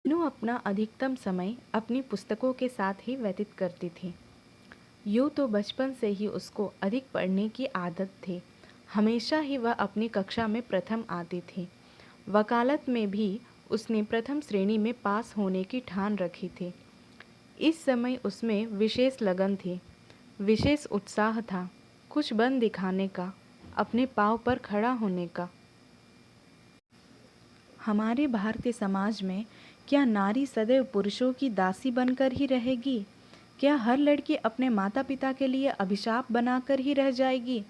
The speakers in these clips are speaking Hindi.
मीनू अपना अधिकतम समय अपनी पुस्तकों के साथ ही व्यतीत करती थी। यूँ तो बचपन से ही उसको अधिक पढ़ने की आदत थी। हमेशा ही वह अपनी कक्षा में प्रथम आती थी। वकालत में भी उसने प्रथम श्रेणी में पास होने की ठान रखी थी। इस समय उसमें विशेष लगन थी, विशेष उत्साह था, कुछ बन दिखाने का, अपने पाँव पर खड़ा होने का। हमारे भारतीय समाज में क्या नारी सदैव पुरुषों की दासी बनकर ही रहेगी? क्या हर लड़की अपने माता पिता के लिए अभिशाप बनाकर ही रह जाएगी?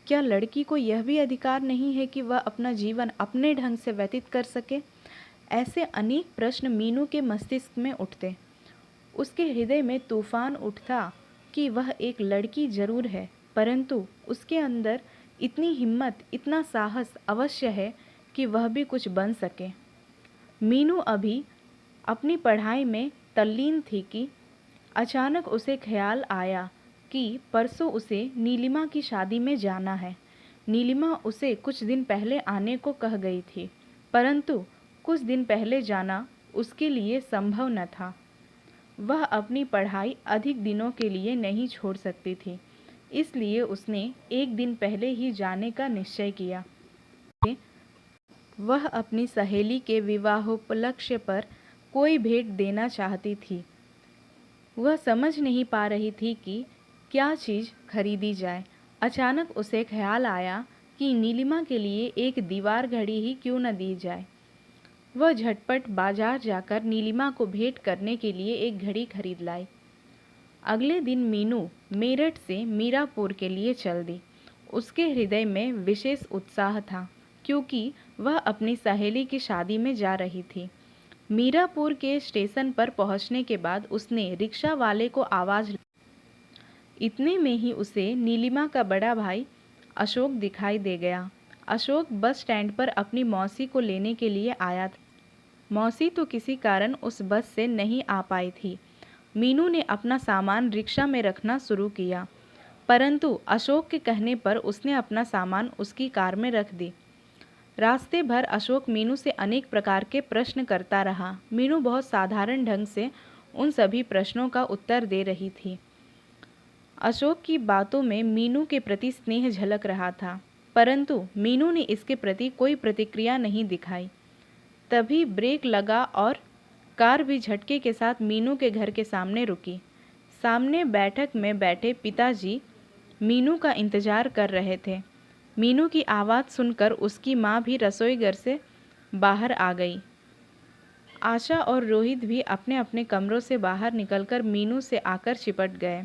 क्या लड़की को यह भी अधिकार नहीं है कि वह अपना जीवन अपने ढंग से व्यतीत कर सके? ऐसे अनेक प्रश्न मीनू के मस्तिष्क में उठते। उसके हृदय में तूफान उठता कि वह एक लड़की जरूर है, परंतु उसके अंदर इतनी हिम्मत, इतना साहस अवश्य है कि वह भी कुछ बन सके। मीनू अभी अपनी पढ़ाई में तल्लीन थी कि अचानक उसे ख्याल आया कि परसों उसे नीलिमा की शादी में जाना है। नीलिमा उसे कुछ दिन पहले आने को कह गई थी, परंतु कुछ दिन पहले जाना उसके लिए संभव न था। वह अपनी पढ़ाई अधिक दिनों के लिए नहीं छोड़ सकती थी, इसलिए उसने एक दिन पहले ही जाने का निश्चय किया। वह अपनी सहेली के विवाहोपलक्ष्य पर कोई भेंट देना चाहती थी। वह समझ नहीं पा रही थी कि क्या चीज़ खरीदी जाए। अचानक उसे ख्याल आया कि नीलिमा के लिए एक दीवार घड़ी ही क्यों न दी जाए। वह झटपट बाजार जाकर नीलिमा को भेंट करने के लिए एक घड़ी खरीद लाई। अगले दिन मीनू मेरठ से मीरापुर के लिए चल दी। उसके हृदय में विशेष उत्साह था, क्योंकि वह अपनी सहेली की शादी में जा रही थी। मीरापुर के स्टेशन पर पहुंचने के बाद उसने रिक्शा वाले को आवाज़। इतने में ही उसे नीलिमा का बड़ा भाई अशोक दिखाई दे गया। अशोक बस स्टैंड पर अपनी मौसी को लेने के लिए आया था। मौसी तो किसी कारण उस बस से नहीं आ पाई थी। मीनू ने अपना सामान रिक्शा में रखना शुरू किया, परंतु अशोक के कहने पर उसने अपना सामान उसकी कार में रख दी। रास्ते भर अशोक मीनू से अनेक प्रकार के प्रश्न करता रहा। मीनू बहुत साधारण ढंग से उन सभी प्रश्नों का उत्तर दे रही थी। अशोक की बातों में मीनू के प्रति स्नेह झलक रहा था, परंतु मीनू ने इसके प्रति कोई प्रतिक्रिया नहीं दिखाई। तभी ब्रेक लगा और कार भी झटके के साथ मीनू के घर के सामने रुकी। सामने बैठक में बैठे पिताजी मीनू का इंतजार कर रहे थे। मीनू की आवाज़ सुनकर उसकी माँ भी रसोई घर से बाहर आ गई। आशा और रोहित भी अपने अपने कमरों से बाहर निकलकर मीनू से आकर चिपट गए।